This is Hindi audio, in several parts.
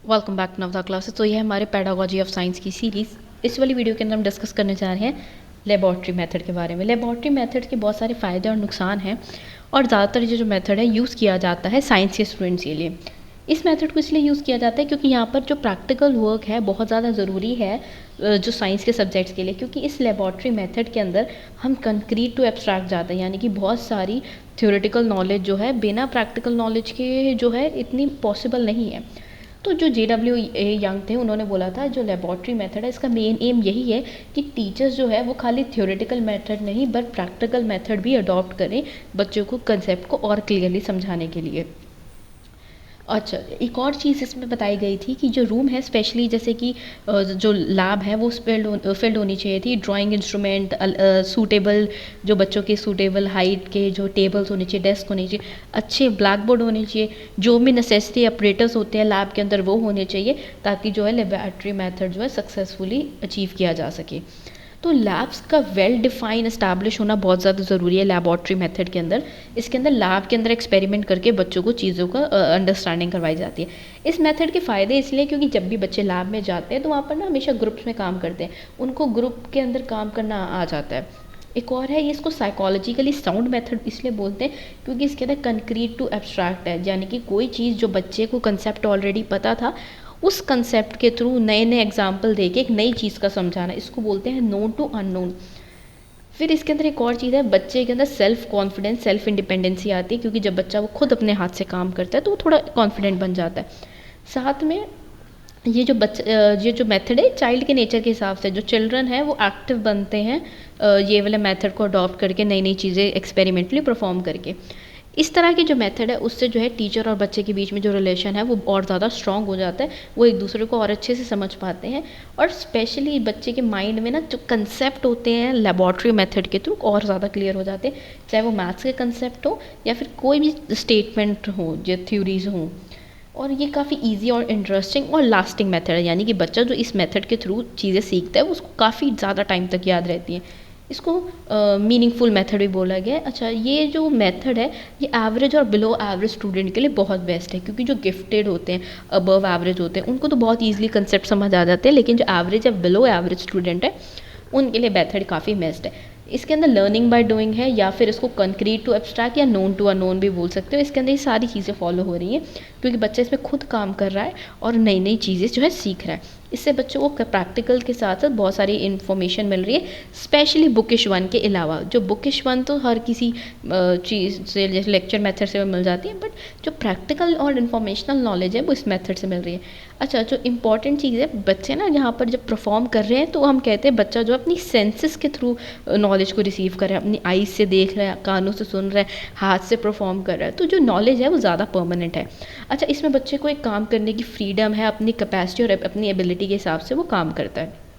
Welcome back to Navda classes. तो ये है हमारे पेडागोजी ऑफ साइंस की सीरीज़। इस वाली वीडियो के अंदर हम डिस्कस करने जा रहे हैं लेबॉर्ट्री मेथड के बारे में। लेबॉर्ट्री मेथड के बहुत सारे फ़ायदे और नुकसान हैं और ज़्यादातर ये जो मेथड है यूज़ किया जाता है साइंस के स्टूडेंट्स के लिए। इस मेथड को इसलिए यूज़ किया जाता है क्योंकि यहाँ पर जो प्रैक्टिकल वर्क है बहुत ज़्यादा ज़रूरी है जो साइंस के सब्जेक्ट्स के लिए, क्योंकि इस लेबॉर्ट्री मेथड के अंदर हम कंक्रीट टू एब्स्ट्रैक्ट जाते हैं, यानी कि बहुत सारी थ्योरेटिकल नॉलेज जो है बिना प्रैक्टिकल नॉलेज के जो है इतनी पॉसिबल नहीं है। तो जो JW यंग थे उन्होंने बोला था जो लेबॉर्ट्री मेथड है इसका मेन एम यही है कि टीचर्स जो है वो खाली थ्योरेटिकल मेथड नहीं बट प्रैक्टिकल मेथड भी अडॉप्ट करें बच्चों को कंसेप्ट को और क्लियरली समझाने के लिए। अच्छा, एक और चीज़ इसमें बताई गई थी कि जो रूम है स्पेशली जैसे कि जो लैब है वो फिल्ड होनी चाहिए थी। ड्राइंग इंस्ट्रूमेंट सूटेबल, जो बच्चों के सूटेबल हाइट के जो टेबल्स होने चाहिए, डेस्क होने चाहिए, अच्छे ब्लैक बोर्ड होने चाहिए, जो भी नेसेसिटी ऑपरेटर्स होते हैं लैब के अंदर वो होने चाहिए ताकि जो है लेबॉर्ट्री मेथड जो है सक्सेसफुली अचीव किया जा सके। तो लैब्स का वेल डिफाइन एस्टैब्लिश होना बहुत ज़्यादा ज़रूरी है लेबॉर्ट्री मेथड के अंदर। इसके अंदर लैब के अंदर एक्सपेरिमेंट करके बच्चों को चीज़ों का अंडरस्टैंडिंग करवाई जाती है। इस मेथड के फ़ायदे इसलिए क्योंकि जब भी बच्चे लैब में जाते हैं तो वहाँ पर ना हमेशा ग्रुप्स में काम करते हैं, उनको ग्रुप के अंदर काम करना आ जाता है। एक और है, ये इसको साइकोलॉजिकली साउंड मेथड इसलिए बोलते हैं क्योंकि इसके अंदर कंक्रीट टू एब्स्ट्रैक्ट है, यानी कि कोई चीज़ जो बच्चे को कंसेप्ट ऑलरेडी पता था उस कंसेप्ट के थ्रू नए नए एग्जाम्पल दे के एक नई चीज़ का समझाना, इसको बोलते हैं नोन टू अननोन। फिर इसके अंदर एक और चीज़ है, बच्चे के अंदर सेल्फ कॉन्फिडेंस, सेल्फ इंडिपेंडेंसी आती है क्योंकि जब बच्चा वो खुद अपने हाथ से काम करता है तो वो थोड़ा कॉन्फिडेंट बन जाता है। साथ में ये जो मेथड है चाइल्ड के नेचर के हिसाब से, जो चिल्ड्रन है वो एक्टिव बनते हैं ये वाले मेथड को अडॉप्ट करके, नई नई चीज़ें एक्सपेरिमेंटली परफॉर्म करके। इस तरह की जो मेथड है उससे जो है टीचर और बच्चे के बीच में जो रिलेशन है वो और ज़्यादा स्ट्रॉन्ग हो जाता है, वो एक दूसरे को और अच्छे से समझ पाते हैं और स्पेशली बच्चे के माइंड में ना जो कंसेप्ट होते हैं लेबॉर्ट्री मेथड के थ्रू और ज़्यादा क्लियर हो जाते हैं, चाहे वो मैथ्स के कंसेप्ट हो या फिर कोई भी स्टेटमेंट हो, जो थ्योरीज हों। और ये काफ़ी इजी और इंटरेस्टिंग और लास्टिंग मेथड है, यानी कि बच्चा जो इस मेथड के थ्रू चीज़ें सीखता है उसको काफ़ी ज़्यादा टाइम तक याद रहती हैं। इसको मीनिंगफुल मेथड भी बोला गया है। अच्छा, ये जो मेथड है ये एवरेज और बिलो एवरेज स्टूडेंट के लिए बहुत बेस्ट है क्योंकि जो गिफ्टेड होते हैं, अबव एवरेज होते हैं, उनको तो बहुत ईजिली कंसेप्ट समझ आ जाते हैं, लेकिन जो एवरेज या बिलो एवरेज स्टूडेंट है उनके लिए मेथड काफ़ी बेस्ट है। इसके अंदर लर्निंग बाय डूइंग है या फिर इसको कंक्रीट टू एब्स्ट्रैक्ट या नोन टू अननोन भी बोल सकते हो। इसके अंदर ये सारी चीज़ें फॉलो हो रही हैं क्योंकि बच्चा इसमें खुद काम कर रहा है और नई नई चीज़ें जो है सीख रहा है। इससे बच्चों को प्रैक्टिकल के साथ साथ बहुत सारी इन्फॉर्मेशन मिल रही है, स्पेशली बुकिश वन के अलावा। जो बुकिश वन तो हर किसी चीज़ से जैसे लेक्चर मेथड से मिल जाती है, बट जो प्रैक्टिकल और इन्फॉर्मेशनल नॉलेज है वो इस मेथड से मिल रही है। अच्छा, जो इंपॉर्टेंट चीज़ है, बच्चे ना यहाँ पर जब परफॉर्म कर रहे हैं तो हम कहते हैं बच्चा जो अपनी सेंसेस के थ्रू नॉलेज को रिसीव कर रहा है, अपनी आईज से देख रहा है, कानों से सुन रहा है, हाथ से परफॉर्म कर रहा है, तो जो नॉलेज है वो ज़्यादा परमानेंट है। अच्छा, इसमें बच्चे को एक काम करने की फ्रीडम है, अपनी कैपेसिटी और अपनी एबिलिटी के हिसाब से वो काम करता है।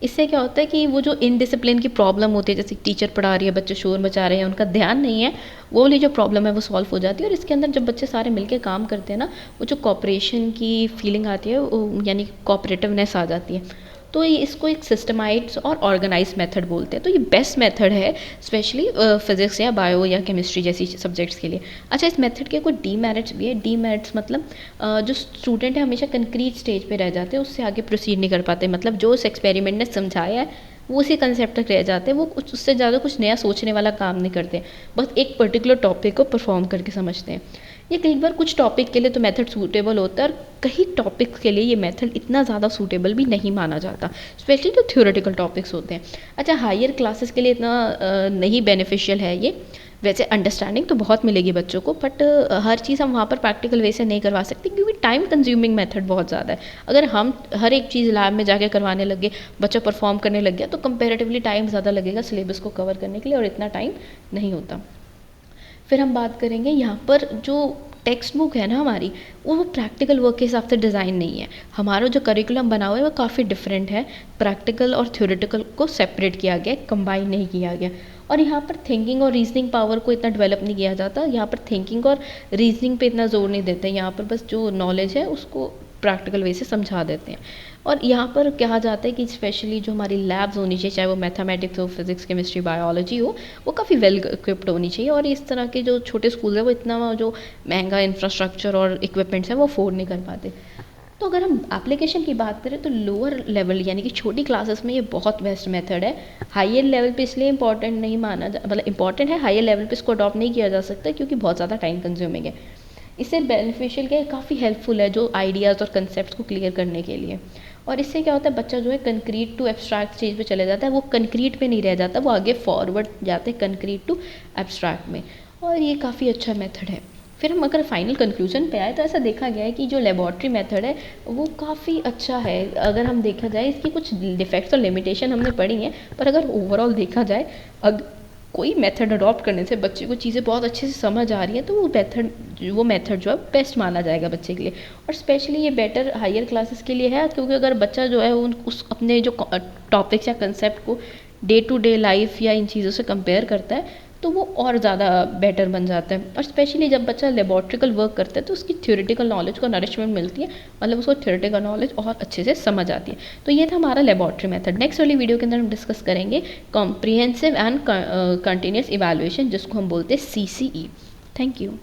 इससे क्या होता है कि वो जो इनडिसिप्लिन की प्रॉब्लम होती है, जैसे टीचर पढ़ा रही है, बच्चे शोर मचा रहे हैं, उनका ध्यान नहीं है, वो वाली जो प्रॉब्लम है वो सॉल्व हो जाती है। और इसके अंदर जब बच्चे सारे मिलकर काम करते हैं ना, वो जो कोऑपरेशन की फीलिंग आती है यानी कोऑपरेटिवनेस आ जाती है। तो ये इसको एक सिस्टमाइज्ड और ऑर्गेनाइज मेथड बोलते हैं। तो ये बेस्ट मेथड है स्पेशली फिजिक्स या बायो या केमिस्ट्री जैसी सब्जेक्ट्स के लिए। अच्छा, इस मेथड के कुछ डीमेरिट्स भी है। डीमेरिट्स मतलब जो स्टूडेंट है हमेशा कंक्रीट स्टेज पे रह जाते हैं, उससे आगे प्रोसीड नहीं कर पाते, मतलब जो उस एक्सपेरिमेंट ने समझाया है वो उसी कंसेप्ट तक रह जाते हैं, वो कुछ उससे ज़्यादा कुछ नया सोचने वाला काम नहीं करते, बस एक पर्टिकुलर टॉपिक को परफॉर्म करके समझते हैं। ये कई बार कुछ टॉपिक के लिए तो मेथड सूटेबल होता है और कई टॉपिक्स के लिए ये मेथड इतना ज़्यादा सूटेबल भी नहीं माना जाता, स्पेशली जो थ्योरेटिकल टॉपिक्स होते हैं। अच्छा, हायर क्लासेस के लिए इतना नहीं बेनिफिशियल है ये। वैसे अंडरस्टैंडिंग तो बहुत मिलेगी बच्चों को, बट हर चीज़ हम वहाँ पर प्रैक्टिकल वे से नहीं करवा सकते क्योंकि टाइम कंज्यूमिंग मेथड बहुत ज़्यादा है। अगर हम हर एक चीज़ लैब में जाके करवाने लगे, बच्चा परफॉर्म करने लग गया, तो कंपेरेटिवली टाइम ज़्यादा लगेगा सिलेबस को कवर करने के लिए और इतना टाइम नहीं होता। फिर हम बात करेंगे यहाँ पर जो टेक्स्ट बुक है ना हमारी, वो प्रैक्टिकल वर्क के हिसाब से डिज़ाइन नहीं है। हमारा जो करिकुलम बना हुआ है वो काफ़ी डिफरेंट है, प्रैक्टिकल और थ्योरेटिकल को सेपरेट किया गया, कंबाइन नहीं किया गया। और यहाँ पर थिंकिंग और रीजनिंग पावर को इतना डेवलप नहीं किया जाता, यहाँ पर थिंकिंग और रीजनिंग पे इतना जोर नहीं देते, यहाँ पर बस जो नॉलेज है उसको प्रैक्टिकल वे से समझा देते हैं। और यहाँ पर कहा जाता है कि स्पेशली जो हमारी लैब्स होनी चाहिए, चाहे वो मैथमेटिक्स हो, फिजिक्स, केमिस्ट्री, बायोलॉजी हो, वो काफ़ी वेल इक्विप्ड होनी चाहिए। और इस तरह के जो छोटे स्कूल है वो इतना जो महंगा इंफ्रास्ट्रक्चर और इक्विपमेंट्स हैं वो अफोर्ड नहीं कर पाते। तो अगर हम एप्लीकेशन की बात करें तो लोअर लेवल यानी कि छोटी क्लासेस में ये बहुत बेस्ट मेथड है। हायर लेवल पे इसलिए इंपॉर्टेंट नहीं माना जा मतलब इंपॉर्टेंट है, हायर लेवल पे इसको अडॉप्ट नहीं किया जा सकता क्योंकि बहुत ज़्यादा टाइम कंज्यूमिंग है। इससे बेनिफिशियल क्या है, काफ़ी हेल्पफुल है जो आइडियाज़ और कंसेप्ट को क्लियर करने के लिए। और इससे क्या होता है, बच्चा जो है कंक्रीट टू एब्स्ट्रैक्ट स्टेज पे चले जाता है, वो कंक्रीट पे नहीं रह जाता, वो आगे फॉरवर्ड जाते हैं कंक्रीट टू एब्स्ट्रैक्ट में। और ये काफ़ी अच्छा मेथड है। फिर हम अगर फाइनल कंक्लूजन पे आए तो ऐसा देखा गया है कि जो लेबॉर्ट्री मेथड है वो काफ़ी अच्छा है। अगर हम देखा जाए इसकी कुछ डिफेक्ट्स और लिमिटेशन हमने पढ़ी हैं, पर अगर ओवरऑल देखा जाए कोई मेथड अडॉप्ट करने से बच्चे को चीज़ें बहुत अच्छे से समझ आ रही हैं तो वो मेथड जो है बेस्ट माना जाएगा बच्चे के लिए। और स्पेशली ये बेटर हायर क्लासेस के लिए है, क्योंकि अगर बच्चा जो है उस अपने जो टॉपिक्स या कंसेप्ट को डे टू डे लाइफ या इन चीज़ों से कंपेयर करता है तो वो और ज़्यादा बेटर बन जाता है। और स्पेशली जब बच्चा लेबॉर्ट्रिकल वर्क करता है तो उसकी थ्योरेटिकल नॉलेज को नरिशमेंट मिलती है, मतलब उसको थ्योरेटिकल नॉलेज और अच्छे से समझ आती है। तो ये था हमारा लेबॉर्ट्री मेथड। नेक्स्ट वाली वीडियो के अंदर हम डिस्कस करेंगे कॉम्प्रिहेंसिव एंड कंटिन्यूस इवैल्यूएशन, जिसको हम बोलते हैं CCE। Thank you.